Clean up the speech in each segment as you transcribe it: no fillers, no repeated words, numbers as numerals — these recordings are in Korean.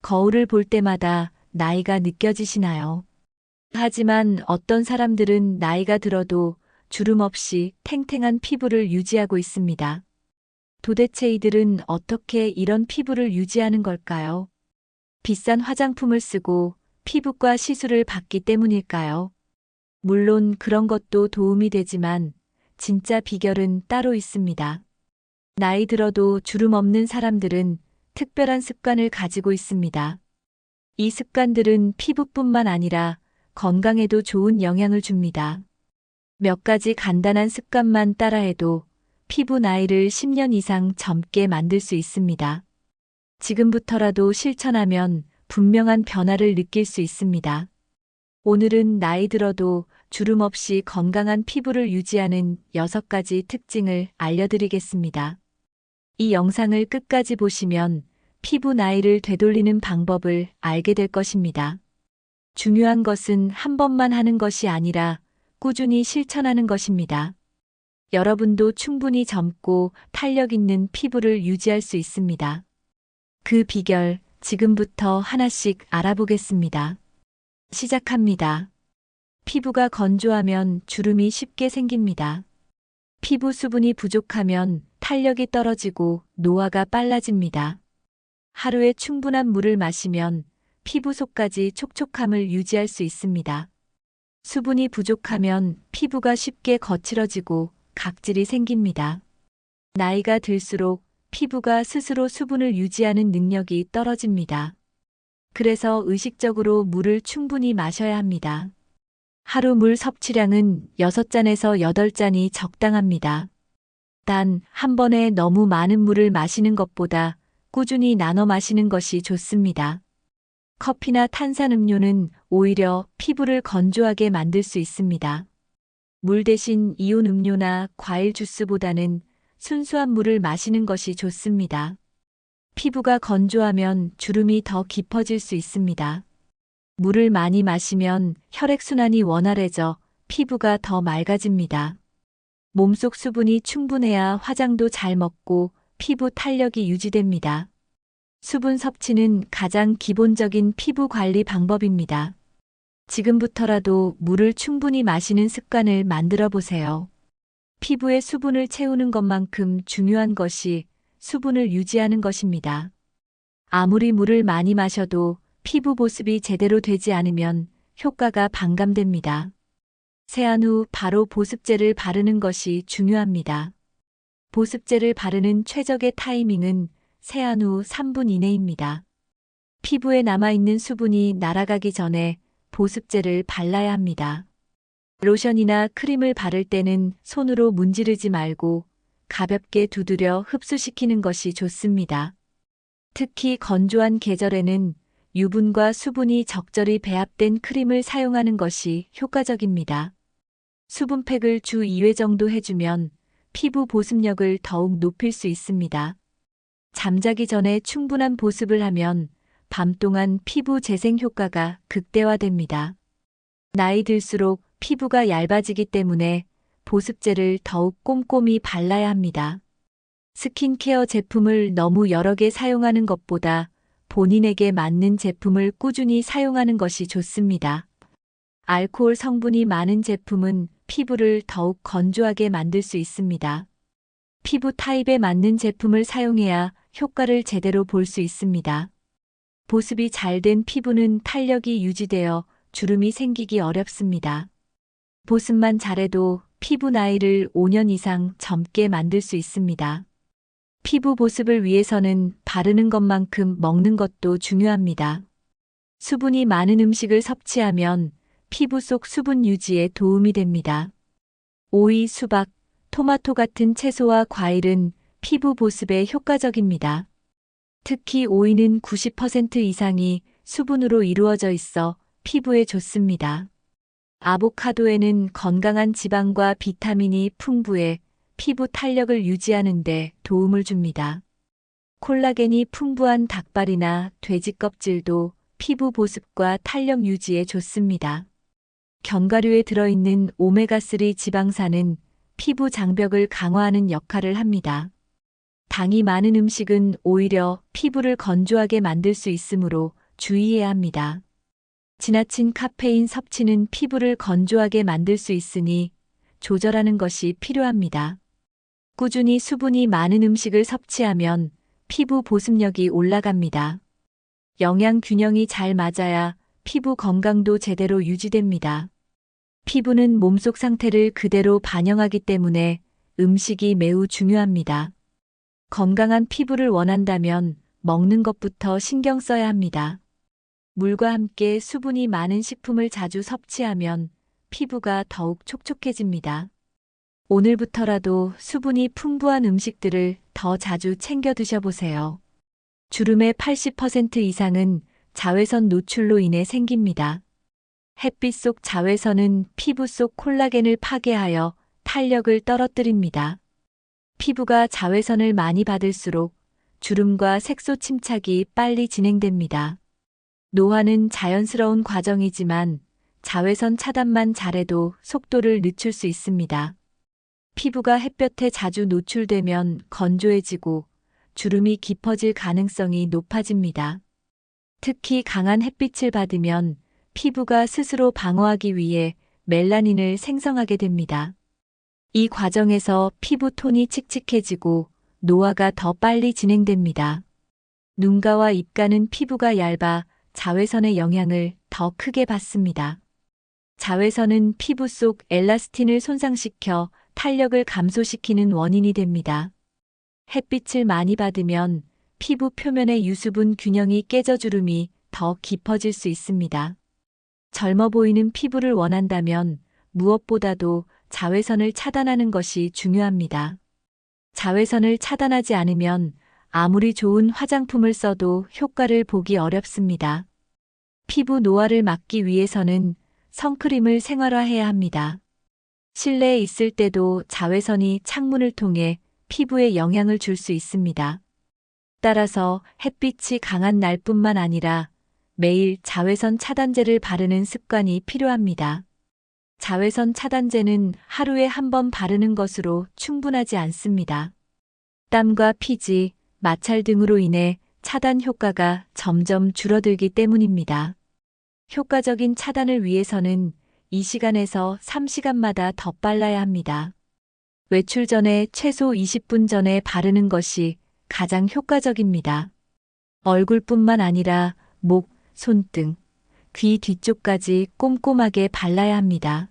거울을 볼 때마다 나이가 느껴지시나요? 하지만 어떤 사람들은 나이가 들어도 주름 없이 탱탱한 피부를 유지하고 있습니다. 도대체 이들은 어떻게 이런 피부를 유지하는 걸까요? 비싼 화장품을 쓰고 피부과 시술을 받기 때문일까요? 물론 그런 것도 도움이 되지만 진짜 비결은 따로 있습니다. 나이 들어도 주름 없는 사람들은 특별한 습관을 가지고 있습니다. 이 습관들은 피부뿐만 아니라 건강에도 좋은 영향을 줍니다. 몇 가지 간단한 습관만 따라해도 피부 나이를 10년 이상 젊게 만들 수 있습니다. 지금부터라도 실천하면 분명한 변화를 느낄 수 있습니다. 오늘은 나이 들어도 주름 없이 건강한 피부를 유지하는 6가지 특징을 알려드리겠습니다. 이 영상을 끝까지 보시면 피부 나이를 되돌리는 방법을 알게 될 것입니다. 중요한 것은 한 번만 하는 것이 아니라 꾸준히 실천하는 것입니다. 여러분도 충분히 젊고 탄력 있는 피부를 유지할 수 있습니다. 그 비결 지금부터 하나씩 알아보겠습니다. 시작합니다. 피부가 건조하면 주름이 쉽게 생깁니다. 피부 수분이 부족하면 탄력이 떨어지고 노화가 빨라집니다. 하루에 충분한 물을 마시면 피부 속까지 촉촉함을 유지할 수 있습니다. 수분이 부족하면 피부가 쉽게 거칠어지고 각질이 생깁니다. 나이가 들수록 피부가 스스로 수분을 유지하는 능력이 떨어집니다. 그래서 의식적으로 물을 충분히 마셔야 합니다. 하루 물 섭취량은 6잔에서 8잔이 적당합니다. 단, 한 번에 너무 많은 물을 마시는 것보다 꾸준히 나눠 마시는 것이 좋습니다. 커피나 탄산음료는 오히려 피부를 건조하게 만들 수 있습니다. 물 대신 이온 음료나 과일 주스보다는 순수한 물을 마시는 것이 좋습니다. 피부가 건조하면 주름이 더 깊어질 수 있습니다. 물을 많이 마시면 혈액순환이 원활해져 피부가 더 맑아집니다. 몸속 수분이 충분해야 화장도 잘 먹고 피부 탄력이 유지됩니다. 수분 섭취는 가장 기본적인 피부 관리 방법입니다. 지금부터라도 물을 충분히 마시는 습관을 만들어 보세요. 피부에 수분을 채우는 것만큼 중요한 것이 수분을 유지하는 것입니다. 아무리 물을 많이 마셔도 피부 보습이 제대로 되지 않으면 효과가 반감됩니다. 세안 후 바로 보습제를 바르는 것이 중요합니다. 보습제를 바르는 최적의 타이밍은 세안 후 3분 이내입니다. 피부에 남아있는 수분이 날아가기 전에 보습제를 발라야 합니다. 로션이나 크림을 바를 때는 손으로 문지르지 말고 가볍게 두드려 흡수시키는 것이 좋습니다. 특히 건조한 계절에는 유분과 수분이 적절히 배합된 크림을 사용하는 것이 효과적입니다. 수분팩을 주 2회 정도 해주면 피부 보습력을 더욱 높일 수 있습니다. 잠자기 전에 충분한 보습을 하면 밤 동안 피부 재생 효과가 극대화됩니다. 나이 들수록 피부가 얇아지기 때문에 보습제를 더욱 꼼꼼히 발라야 합니다. 스킨케어 제품을 너무 여러 개 사용하는 것보다 본인에게 맞는 제품을 꾸준히 사용하는 것이 좋습니다. 알코올 성분이 많은 제품은 피부를 더욱 건조하게 만들 수 있습니다. 피부 타입에 맞는 제품을 사용해야 효과를 제대로 볼 수 있습니다. 보습이 잘 된 피부는 탄력이 유지되어 주름이 생기기 어렵습니다. 보습만 잘해도 피부 나이를 5년 이상 젊게 만들 수 있습니다. 피부 보습을 위해서는 바르는 것만큼 먹는 것도 중요합니다. 수분이 많은 음식을 섭취하면 피부 속 수분 유지에 도움이 됩니다. 오이, 수박, 토마토 같은 채소와 과일은 피부 보습에 효과적입니다. 특히 오이는 90% 이상이 수분으로 이루어져 있어 피부에 좋습니다. 아보카도에는 건강한 지방과 비타민이 풍부해 피부 탄력을 유지하는 데 도움을 줍니다. 콜라겐이 풍부한 닭발이나 돼지 껍질도 피부 보습과 탄력 유지에 좋습니다. 견과류에 들어있는 오메가3 지방산은 피부 장벽을 강화하는 역할을 합니다. 당이 많은 음식은 오히려 피부를 건조하게 만들 수 있으므로 주의해야 합니다. 지나친 카페인 섭취는 피부를 건조하게 만들 수 있으니 조절하는 것이 필요합니다. 꾸준히 수분이 많은 음식을 섭취하면 피부 보습력이 올라갑니다. 영양 균형이 잘 맞아야 피부 건강도 제대로 유지됩니다. 피부는 몸속 상태를 그대로 반영하기 때문에 음식이 매우 중요합니다. 건강한 피부를 원한다면 먹는 것부터 신경 써야 합니다. 물과 함께 수분이 많은 식품을 자주 섭취하면 피부가 더욱 촉촉해집니다. 오늘부터라도 수분이 풍부한 음식들을 더 자주 챙겨 드셔보세요. 주름의 80% 이상은 자외선 노출로 인해 생깁니다. 햇빛 속 자외선은 피부 속 콜라겐을 파괴하여 탄력을 떨어뜨립니다. 피부가 자외선을 많이 받을수록 주름과 색소 침착이 빨리 진행됩니다. 노화는 자연스러운 과정이지만 자외선 차단만 잘해도 속도를 늦출 수 있습니다. 피부가 햇볕에 자주 노출되면 건조해지고 주름이 깊어질 가능성이 높아집니다. 특히 강한 햇빛을 받으면 피부가 스스로 방어하기 위해 멜라닌을 생성하게 됩니다. 이 과정에서 피부 톤이 칙칙해지고 노화가 더 빨리 진행됩니다. 눈가와 입가는 피부가 얇아 자외선의 영향을 더 크게 받습니다. 자외선은 피부 속 엘라스틴을 손상시켜 탄력을 감소시키는 원인이 됩니다. 햇빛을 많이 받으면 피부 표면의 유수분 균형이 깨져 주름이 더 깊어질 수 있습니다. 젊어 보이는 피부를 원한다면 무엇보다도 자외선을 차단하는 것이 중요합니다. 자외선을 차단하지 않으면 아무리 좋은 화장품을 써도 효과를 보기 어렵습니다. 피부 노화를 막기 위해서는 선크림을 생활화해야 합니다. 실내에 있을 때도 자외선이 창문을 통해 피부에 영향을 줄 수 있습니다. 따라서 햇빛이 강한 날뿐만 아니라 매일 자외선 차단제를 바르는 습관이 필요합니다. 자외선 차단제는 하루에 한 번 바르는 것으로 충분하지 않습니다. 땀과 피지, 마찰 등으로 인해 차단 효과가 점점 줄어들기 때문입니다. 효과적인 차단을 위해서는 2시간에서 3시간마다 덧발라야 합니다. 외출 전에 최소 20분 전에 바르는 것이 가장 효과적입니다. 얼굴뿐만 아니라 목, 손등, 귀 뒤쪽까지 꼼꼼하게 발라야 합니다.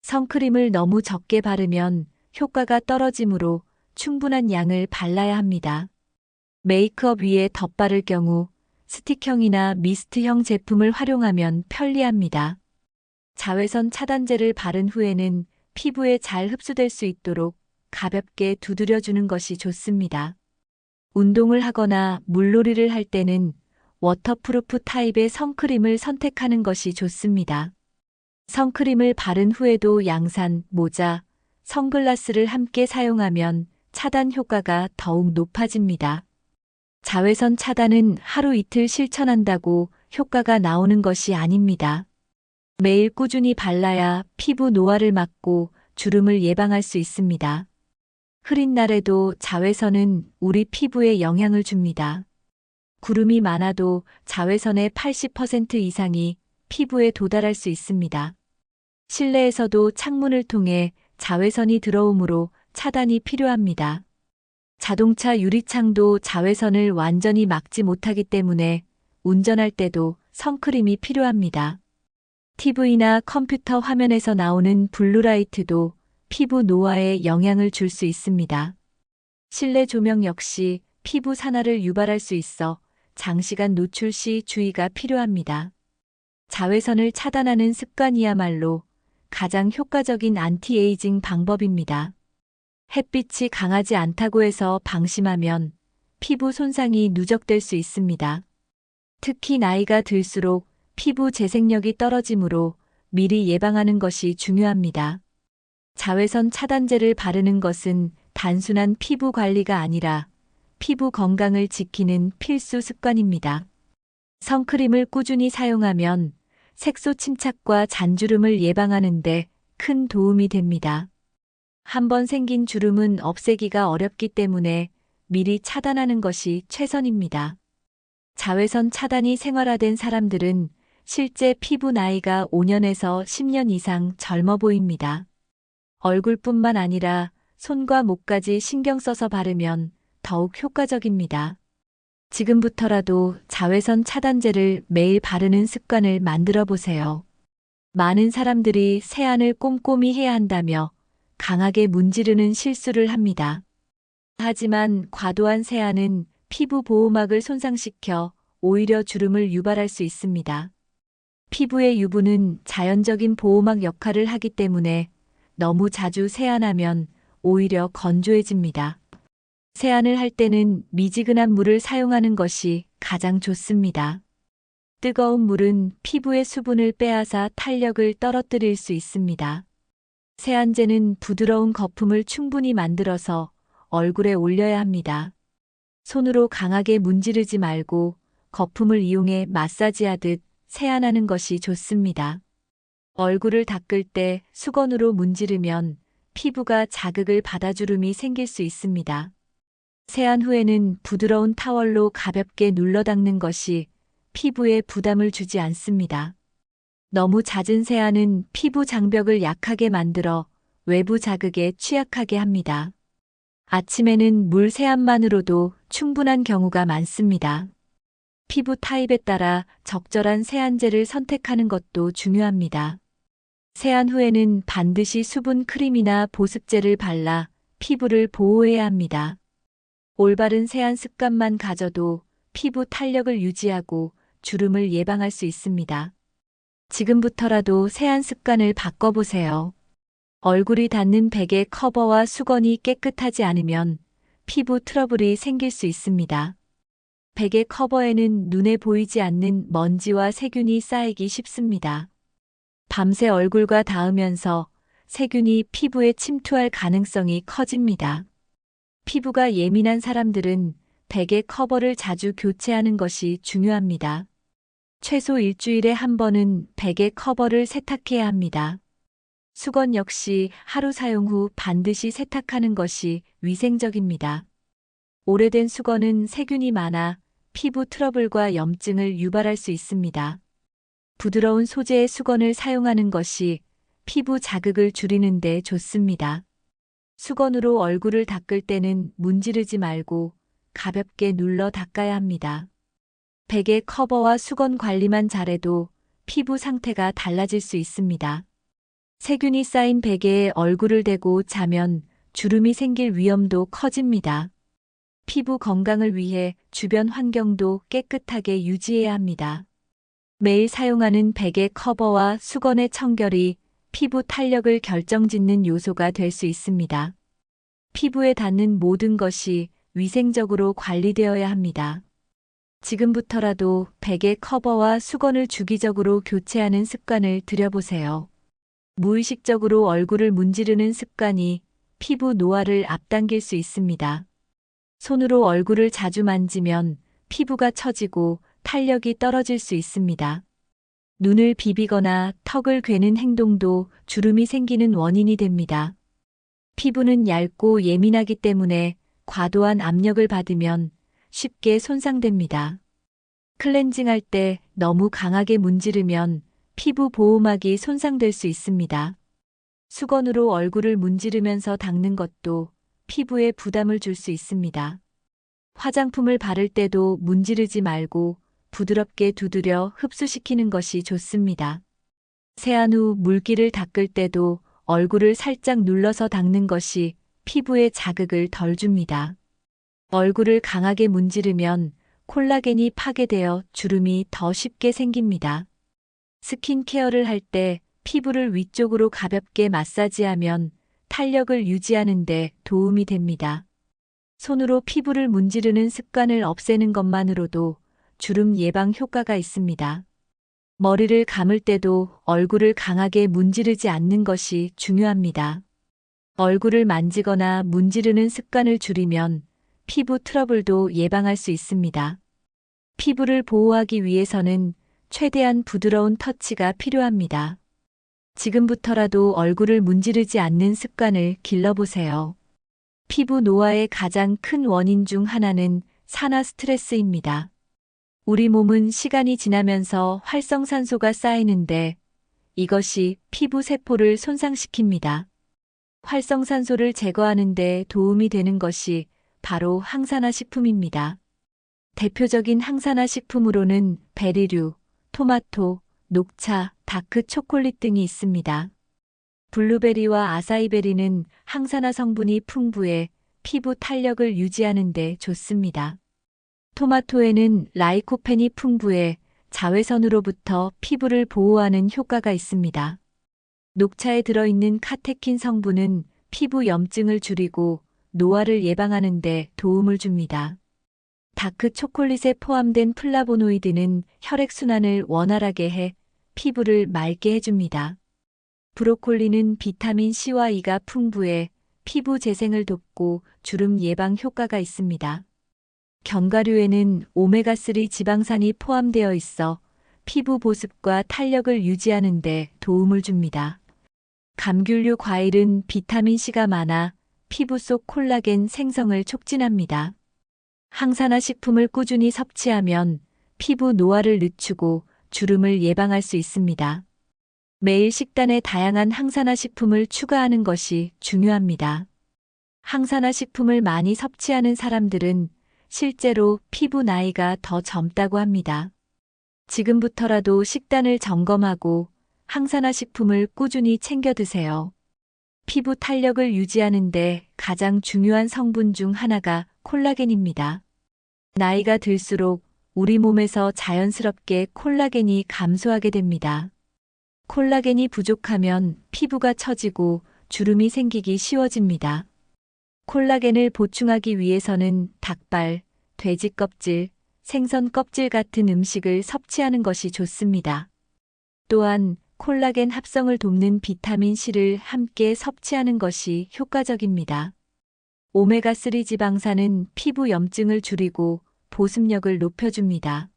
선크림을 너무 적게 바르면 효과가 떨어지므로 충분한 양을 발라야 합니다. 메이크업 위에 덧바를 경우 스틱형이나 미스트형 제품을 활용하면 편리합니다. 자외선 차단제를 바른 후에는 피부에 잘 흡수될 수 있도록 가볍게 두드려주는 것이 좋습니다. 운동을 하거나 물놀이를 할 때는 워터프루프 타입의 선크림을 선택하는 것이 좋습니다. 선크림을 바른 후에도 양산, 모자, 선글라스를 함께 사용하면 차단 효과가 더욱 높아집니다. 자외선 차단은 하루 이틀 실천한다고 효과가 나오는 것이 아닙니다. 매일 꾸준히 발라야 피부 노화를 막고 주름을 예방할 수 있습니다. 흐린 날에도 자외선은 우리 피부에 영향을 줍니다. 구름이 많아도 자외선의 80% 이상이 피부에 도달할 수 있습니다. 실내에서도 창문을 통해 자외선이 들어오므로 차단이 필요합니다. 자동차 유리창도 자외선을 완전히 막지 못하기 때문에 운전할 때도 선크림이 필요합니다. TV나 컴퓨터 화면에서 나오는 블루라이트도 피부 노화에 영향을 줄 수 있습니다. 실내 조명 역시 피부 산화를 유발할 수 있어 장시간 노출 시 주의가 필요합니다. 자외선을 차단하는 습관이야말로 가장 효과적인 안티에이징 방법입니다. 햇빛이 강하지 않다고 해서 방심하면 피부 손상이 누적될 수 있습니다. 특히 나이가 들수록 피부 재생력이 떨어지므로 미리 예방하는 것이 중요합니다. 자외선 차단제를 바르는 것은 단순한 피부 관리가 아니라 피부 건강을 지키는 필수 습관입니다. 선크림을 꾸준히 사용하면 색소 침착과 잔주름을 예방하는 데 큰 도움이 됩니다. 한번 생긴 주름은 없애기가 어렵기 때문에 미리 차단하는 것이 최선입니다. 자외선 차단이 생활화된 사람들은 실제 피부 나이가 5년에서 10년 이상 젊어 보입니다. 얼굴뿐만 아니라 손과 목까지 신경 써서 바르면 더욱 효과적입니다. 지금부터라도 자외선 차단제를 매일 바르는 습관을 만들어 보세요. 많은 사람들이 세안을 꼼꼼히 해야 한다며 강하게 문지르는 실수를 합니다. 하지만 과도한 세안은 피부 보호막을 손상시켜 오히려 주름을 유발할 수 있습니다. 피부의 유분은 자연적인 보호막 역할을 하기 때문에 너무 자주 세안하면 오히려 건조해집니다. 세안을 할 때는 미지근한 물을 사용하는 것이 가장 좋습니다. 뜨거운 물은 피부의 수분을 빼앗아 탄력을 떨어뜨릴 수 있습니다. 세안제는 부드러운 거품을 충분히 만들어서 얼굴에 올려야 합니다. 손으로 강하게 문지르지 말고 거품을 이용해 마사지하듯 세안하는 것이 좋습니다. 얼굴을 닦을 때 수건으로 문지르면 피부가 자극을 받아 주름이 생길 수 있습니다. 세안 후에는 부드러운 타월로 가볍게 눌러 닦는 것이 피부에 부담을 주지 않습니다. 너무 잦은 세안은 피부 장벽을 약하게 만들어 외부 자극에 취약하게 합니다. 아침에는 물 세안만으로도 충분한 경우가 많습니다. 피부 타입에 따라 적절한 세안제를 선택하는 것도 중요합니다. 세안 후에는 반드시 수분 크림이나 보습제를 발라 피부를 보호해야 합니다. 올바른 세안 습관만 가져도 피부 탄력을 유지하고 주름을 예방할 수 있습니다. 지금부터라도 세안 습관을 바꿔보세요. 얼굴이 닿는 베개 커버와 수건이 깨끗하지 않으면 피부 트러블이 생길 수 있습니다. 베개 커버에는 눈에 보이지 않는 먼지와 세균이 쌓이기 쉽습니다. 밤새 얼굴과 닿으면서 세균이 피부에 침투할 가능성이 커집니다. 피부가 예민한 사람들은 베개 커버를 자주 교체하는 것이 중요합니다. 최소 일주일에 한 번은 베개 커버를 세탁해야 합니다. 수건 역시 하루 사용 후 반드시 세탁하는 것이 위생적입니다. 오래된 수건은 세균이 많아 피부 트러블과 염증을 유발할 수 있습니다. 부드러운 소재의 수건을 사용하는 것이 피부 자극을 줄이는 데 좋습니다. 수건으로 얼굴을 닦을 때는 문지르지 말고 가볍게 눌러 닦아야 합니다. 베개 커버와 수건 관리만 잘해도 피부 상태가 달라질 수 있습니다. 세균이 쌓인 베개에 얼굴을 대고 자면 주름이 생길 위험도 커집니다. 피부 건강을 위해 주변 환경도 깨끗하게 유지해야 합니다. 매일 사용하는 베개 커버와 수건의 청결이 피부 탄력을 결정짓는 요소가 될 수 있습니다. 피부에 닿는 모든 것이 위생적으로 관리되어야 합니다. 지금부터라도 베개 커버와 수건을 주기적으로 교체하는 습관을 들여보세요. 무의식적으로 얼굴을 문지르는 습관이 피부 노화를 앞당길 수 있습니다. 손으로 얼굴을 자주 만지면 피부가 처지고 탄력이 떨어질 수 있습니다. 눈을 비비거나 턱을 괴는 행동도 주름이 생기는 원인이 됩니다. 피부는 얇고 예민하기 때문에 과도한 압력을 받으면 쉽게 손상됩니다. 클렌징할 때 너무 강하게 문지르면 피부 보호막이 손상될 수 있습니다. 수건으로 얼굴을 문지르면서 닦는 것도 피부에 부담을 줄 수 있습니다. 화장품을 바를 때도 문지르지 말고 부드럽게 두드려 흡수시키는 것이 좋습니다. 세안 후 물기를 닦을 때도 얼굴을 살짝 눌러서 닦는 것이 피부에 자극을 덜 줍니다. 얼굴을 강하게 문지르면 콜라겐이 파괴되어 주름이 더 쉽게 생깁니다. 스킨케어를 할 때 피부를 위쪽으로 가볍게 마사지하면 탄력을 유지하는 데 도움이 됩니다. 손으로 피부를 문지르는 습관을 없애는 것만으로도 주름 예방 효과가 있습니다. 머리를 감을 때도 얼굴을 강하게 문지르지 않는 것이 중요합니다. 얼굴을 만지거나 문지르는 습관을 줄이면 피부 트러블도 예방할 수 있습니다. 피부를 보호하기 위해서는 최대한 부드러운 터치가 필요합니다. 지금부터라도 얼굴을 문지르지 않는 습관을 길러보세요. 피부 노화의 가장 큰 원인 중 하나는 산화 스트레스입니다. 우리 몸은 시간이 지나면서 활성산소가 쌓이는데 이것이 피부 세포를 손상시킵니다. 활성산소를 제거하는 데 도움이 되는 것이 바로 항산화 식품입니다. 대표적인 항산화 식품으로는 베리류, 토마토, 녹차, 다크 초콜릿 등이 있습니다. 블루베리와 아사이베리는 항산화 성분이 풍부해 피부 탄력을 유지하는 데 좋습니다. 토마토에는 라이코펜이 풍부해 자외선으로부터 피부를 보호하는 효과가 있습니다. 녹차에 들어있는 카테킨 성분은 피부 염증을 줄이고 노화를 예방하는 데 도움을 줍니다. 다크 초콜릿에 포함된 플라보노이드는 혈액순환을 원활하게 해 피부를 맑게 해줍니다. 브로콜리는 비타민 C와 E가 풍부해 피부 재생을 돕고 주름 예방 효과가 있습니다. 견과류에는 오메가3 지방산이 포함되어 있어 피부 보습과 탄력을 유지하는 데 도움을 줍니다. 감귤류 과일은 비타민 C가 많아 피부 속 콜라겐 생성을 촉진합니다. 항산화 식품을 꾸준히 섭취하면 피부 노화를 늦추고 주름을 예방할 수 있습니다. 매일 식단에 다양한 항산화 식품을 추가하는 것이 중요합니다. 항산화 식품을 많이 섭취하는 사람들은 실제로 피부 나이가 더 젊다고 합니다. 지금부터라도 식단을 점검하고 항산화 식품을 꾸준히 챙겨 드세요. 피부 탄력을 유지하는 데 가장 중요한 성분 중 하나가 콜라겐입니다. 나이가 들수록 우리 몸에서 자연스럽게 콜라겐이 감소하게 됩니다. 콜라겐이 부족하면 피부가 처지고 주름이 생기기 쉬워집니다. 콜라겐을 보충하기 위해서는 닭발, 돼지 껍질, 생선 껍질 같은 음식을 섭취하는 것이 좋습니다. 또한 콜라겐 합성을 돕는 비타민 C를 함께 섭취하는 것이 효과적입니다. 오메가3 지방산은 피부 염증을 줄이고 보습력을 높여줍니다.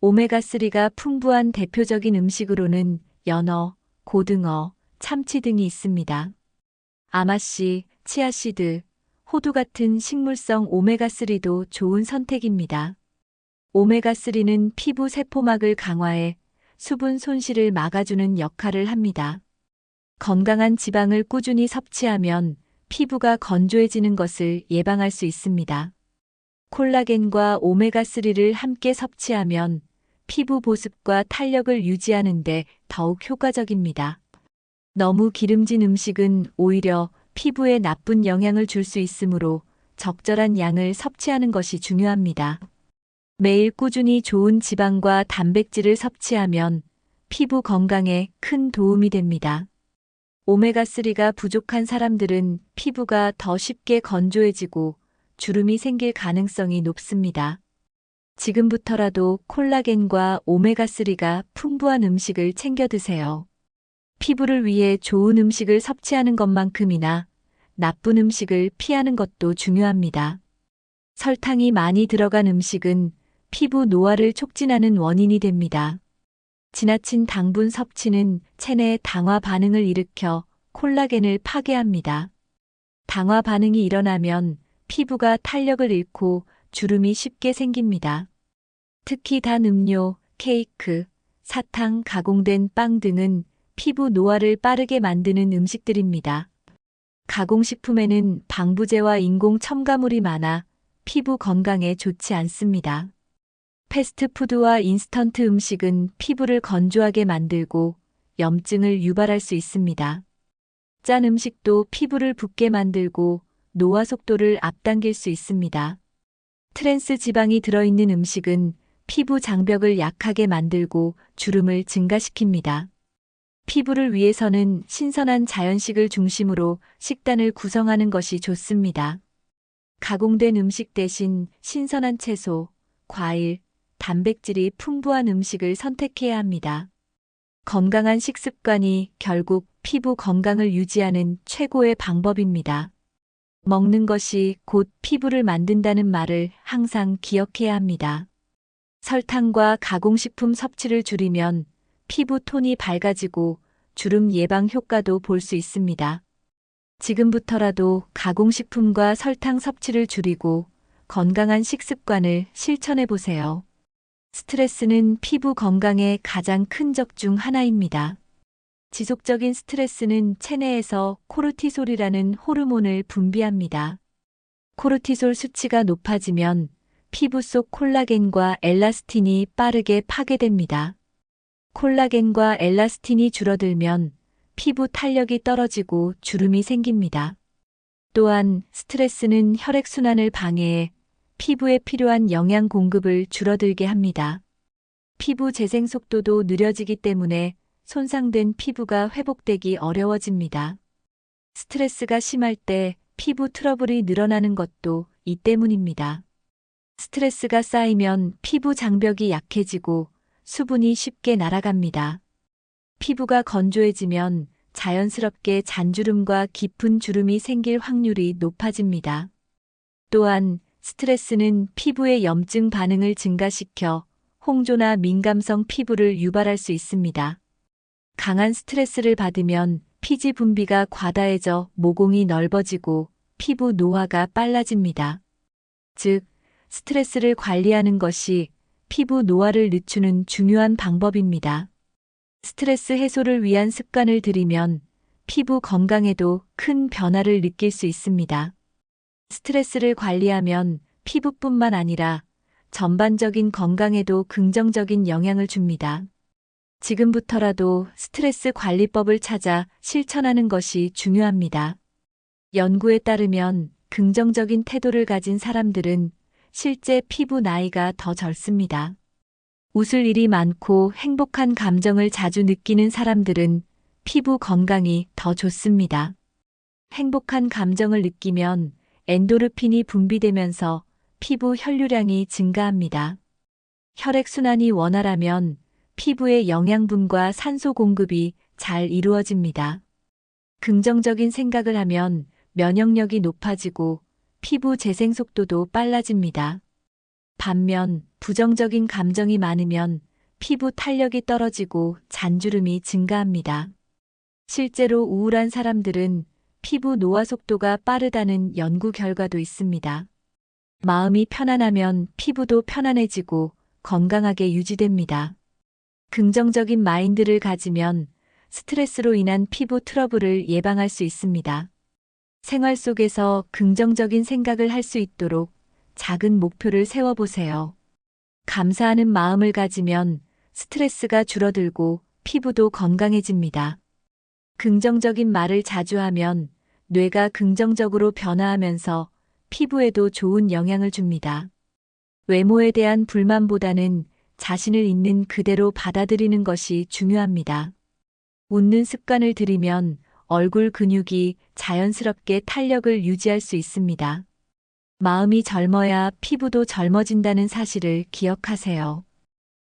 오메가3가 풍부한 대표적인 음식으로는 연어, 고등어, 참치 등이 있습니다. 아마씨, 치아씨드, 호두 같은 식물성 오메가3도 좋은 선택입니다. 오메가3는 피부 세포막을 강화해 수분 손실을 막아주는 역할을 합니다. 건강한 지방을 꾸준히 섭취하면 피부가 건조해지는 것을 예방할 수 있습니다. 콜라겐과 오메가3를 함께 섭취하면 피부 보습과 탄력을 유지하는 데 더욱 효과적입니다. 너무 기름진 음식은 오히려 피부에 나쁜 영향을 줄 수 있으므로 적절한 양을 섭취하는 것이 중요합니다. 매일 꾸준히 좋은 지방과 단백질을 섭취하면 피부 건강에 큰 도움이 됩니다. 오메가3가 부족한 사람들은 피부가 더 쉽게 건조해지고 주름이 생길 가능성이 높습니다. 지금부터라도 콜라겐과 오메가3가 풍부한 음식을 챙겨 드세요. 피부를 위해 좋은 음식을 섭취하는 것만큼이나 나쁜 음식을 피하는 것도 중요합니다. 설탕이 많이 들어간 음식은 피부 노화를 촉진하는 원인이 됩니다. 지나친 당분 섭취는 체내 당화 반응을 일으켜 콜라겐을 파괴합니다. 당화 반응이 일어나면 피부가 탄력을 잃고 주름이 쉽게 생깁니다. 특히 단 음료, 케이크, 사탕, 가공된 빵 등은 피부 노화를 빠르게 만드는 음식들입니다. 가공식품에는 방부제와 인공 첨가물이 많아 피부 건강에 좋지 않습니다. 패스트푸드와 인스턴트 음식은 피부를 건조하게 만들고 염증을 유발할 수 있습니다. 짠 음식도 피부를 붓게 만들고 노화 속도를 앞당길 수 있습니다. 트랜스 지방이 들어있는 음식은 피부 장벽을 약하게 만들고 주름을 증가시킵니다. 피부를 위해서는 신선한 자연식을 중심으로 식단을 구성하는 것이 좋습니다. 가공된 음식 대신 신선한 채소, 과일, 단백질이 풍부한 음식을 선택해야 합니다. 건강한 식습관이 결국 피부 건강을 유지하는 최고의 방법입니다. 먹는 것이 곧 피부를 만든다는 말을 항상 기억해야 합니다. 설탕과 가공식품 섭취를 줄이면 피부 톤이 밝아지고 주름 예방 효과도 볼 수 있습니다. 지금부터라도 가공식품과 설탕 섭취를 줄이고 건강한 식습관을 실천해 보세요. 스트레스는 피부 건강에 가장 큰 적 중 하나입니다. 지속적인 스트레스는 체내에서 코르티솔이라는 호르몬을 분비합니다. 코르티솔 수치가 높아지면 피부 속 콜라겐과 엘라스틴이 빠르게 파괴됩니다. 콜라겐과 엘라스틴이 줄어들면 피부 탄력이 떨어지고 주름이 생깁니다. 또한 스트레스는 혈액순환을 방해해 피부에 필요한 영양 공급을 줄어들게 합니다. 피부 재생 속도도 느려지기 때문에 손상된 피부가 회복되기 어려워집니다. 스트레스가 심할 때 피부 트러블이 늘어나는 것도 이 때문입니다. 스트레스가 쌓이면 피부 장벽이 약해지고 수분이 쉽게 날아갑니다. 피부가 건조해지면 자연스럽게 잔주름과 깊은 주름이 생길 확률이 높아집니다. 또한 스트레스는 피부의 염증 반응을 증가시켜 홍조나 민감성 피부를 유발할 수 있습니다. 강한 스트레스를 받으면 피지 분비가 과다해져 모공이 넓어지고 피부 노화가 빨라집니다. 즉, 스트레스를 관리하는 것이 피부 노화를 늦추는 중요한 방법입니다. 스트레스 해소를 위한 습관을 들이면 피부 건강에도 큰 변화를 느낄 수 있습니다. 스트레스를 관리하면 피부뿐만 아니라 전반적인 건강에도 긍정적인 영향을 줍니다. 지금부터라도 스트레스 관리법을 찾아 실천하는 것이 중요합니다. 연구에 따르면 긍정적인 태도를 가진 사람들은 실제 피부 나이가 더 젊습니다. 웃을 일이 많고 행복한 감정을 자주 느끼는 사람들은 피부 건강이 더 좋습니다. 행복한 감정을 느끼면 엔도르핀이 분비되면서 피부 혈류량이 증가합니다. 혈액순환이 원활하면 피부의 영양분과 산소 공급이 잘 이루어집니다. 긍정적인 생각을 하면 면역력이 높아지고 피부 재생 속도도 빨라집니다. 반면 부정적인 감정이 많으면 피부 탄력이 떨어지고 잔주름이 증가합니다. 실제로 우울한 사람들은 피부 노화 속도가 빠르다는 연구 결과도 있습니다. 마음이 편안하면 피부도 편안해지고 건강하게 유지됩니다. 긍정적인 마인드를 가지면 스트레스로 인한 피부 트러블을 예방할 수 있습니다. 생활 속에서 긍정적인 생각을 할 수 있도록 작은 목표를 세워보세요. 감사하는 마음을 가지면 스트레스가 줄어들고 피부도 건강해집니다. 긍정적인 말을 자주 하면 뇌가 긍정적으로 변화하면서 피부에도 좋은 영향을 줍니다. 외모에 대한 불만보다는 자신을 있는 그대로 받아들이는 것이 중요합니다. 웃는 습관을 들이면 얼굴 근육이 자연스럽게 탄력을 유지할 수 있습니다. 마음이 젊어야 피부도 젊어진다는 사실을 기억하세요.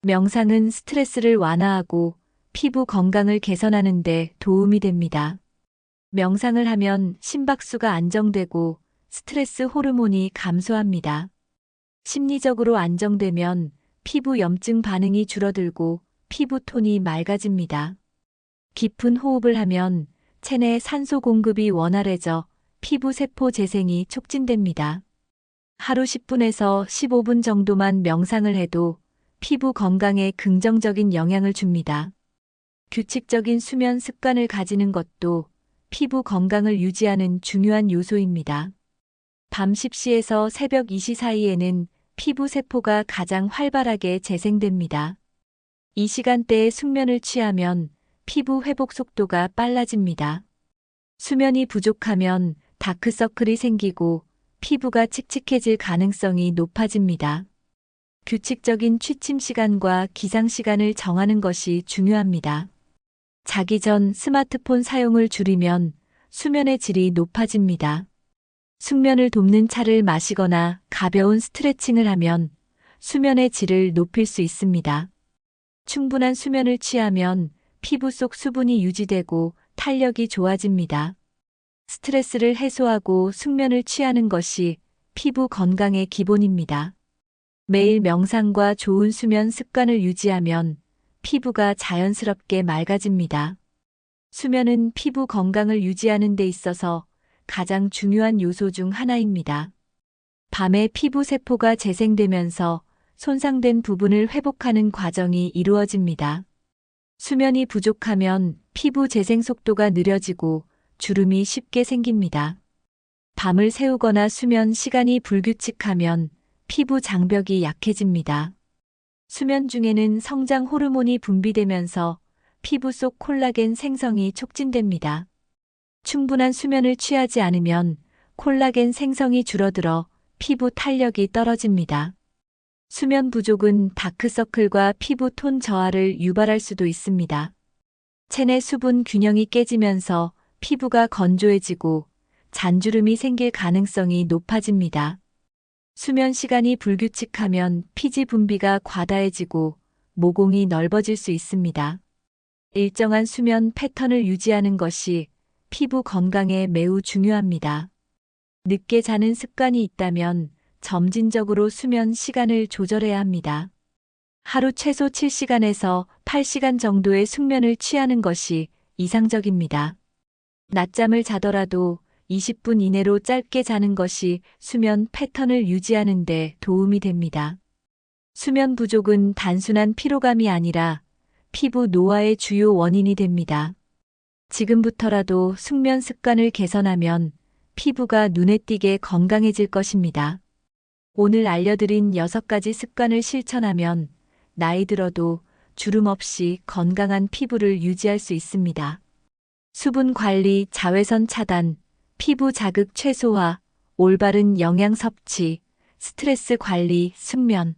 명상은 스트레스를 완화하고 피부 건강을 개선하는 데 도움이 됩니다. 명상을 하면 심박수가 안정되고 스트레스 호르몬이 감소합니다. 심리적으로 안정되면 피부 염증 반응이 줄어들고 피부 톤이 맑아집니다. 깊은 호흡을 하면 체내 산소 공급이 원활해져 피부 세포 재생이 촉진됩니다. 하루 10분에서 15분 정도만 명상을 해도 피부 건강에 긍정적인 영향을 줍니다. 규칙적인 수면 습관을 가지는 것도 피부 건강을 유지하는 중요한 요소입니다. 밤 10시에서 새벽 2시 사이에는 피부 세포가 가장 활발하게 재생됩니다. 이 시간대에 숙면을 취하면 피부 회복 속도가 빨라집니다. 수면이 부족하면 다크서클이 생기고 피부가 칙칙해질 가능성이 높아집니다. 규칙적인 취침 시간과 기상 시간을 정하는 것이 중요합니다. 자기 전 스마트폰 사용을 줄이면 수면의 질이 높아집니다. 숙면을 돕는 차를 마시거나 가벼운 스트레칭을 하면 수면의 질을 높일 수 있습니다. 충분한 수면을 취하면 피부 속 수분이 유지되고 탄력이 좋아집니다. 스트레스를 해소하고 숙면을 취하는 것이 피부 건강의 기본입니다. 매일 명상과 좋은 수면 습관을 유지하면 피부가 자연스럽게 맑아집니다. 수면은 피부 건강을 유지하는 데 있어서 가장 중요한 요소 중 하나입니다. 밤에 피부 세포가 재생되면서 손상된 부분을 회복하는 과정이 이루어집니다. 수면이 부족하면 피부 재생 속도가 느려지고 주름이 쉽게 생깁니다. 밤을 새우거나 수면 시간이 불규칙하면 피부 장벽이 약해집니다. 수면 중에는 성장 호르몬이 분비되면서 피부 속 콜라겐 생성이 촉진됩니다. 충분한 수면을 취하지 않으면 콜라겐 생성이 줄어들어 피부 탄력이 떨어집니다. 수면 부족은 다크서클과 피부 톤 저하를 유발할 수도 있습니다. 체내 수분 균형이 깨지면서 피부가 건조해지고 잔주름이 생길 가능성이 높아집니다. 수면 시간이 불규칙하면 피지 분비가 과다해지고 모공이 넓어질 수 있습니다. 일정한 수면 패턴을 유지하는 것이 피부 건강에 매우 중요합니다. 늦게 자는 습관이 있다면 점진적으로 수면 시간을 조절해야 합니다. 하루 최소 7시간에서 8시간 정도의 숙면을 취하는 것이 이상적입니다. 낮잠을 자더라도 20분 이내로 짧게 자는 것이 수면 패턴을 유지하는 데 도움이 됩니다. 수면 부족은 단순한 피로감이 아니라 피부 노화의 주요 원인이 됩니다. 지금부터라도 숙면 습관을 개선하면 피부가 눈에 띄게 건강해질 것입니다. 오늘 알려드린 6가지 습관을 실천하면 나이 들어도 주름 없이 건강한 피부를 유지할 수 있습니다. 수분 관리, 자외선 차단, 피부 자극 최소화, 올바른 영양 섭취, 스트레스 관리, 숙면.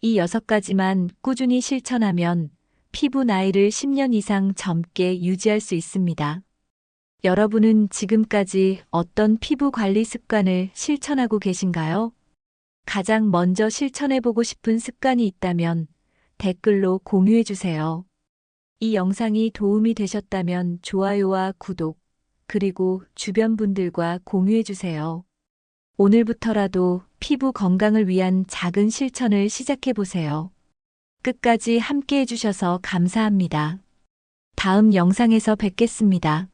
이 6가지만 꾸준히 실천하면 피부 나이를 10년 이상 젊게 유지할 수 있습니다. 여러분은 지금까지 어떤 피부 관리 습관을 실천하고 계신가요? 가장 먼저 실천해보고 싶은 습관이 있다면 댓글로 공유해주세요. 이 영상이 도움이 되셨다면 좋아요와 구독, 그리고 주변 분들과 공유해주세요. 오늘부터라도 피부 건강을 위한 작은 실천을 시작해보세요. 끝까지 함께 해주셔서 감사합니다. 다음 영상에서 뵙겠습니다.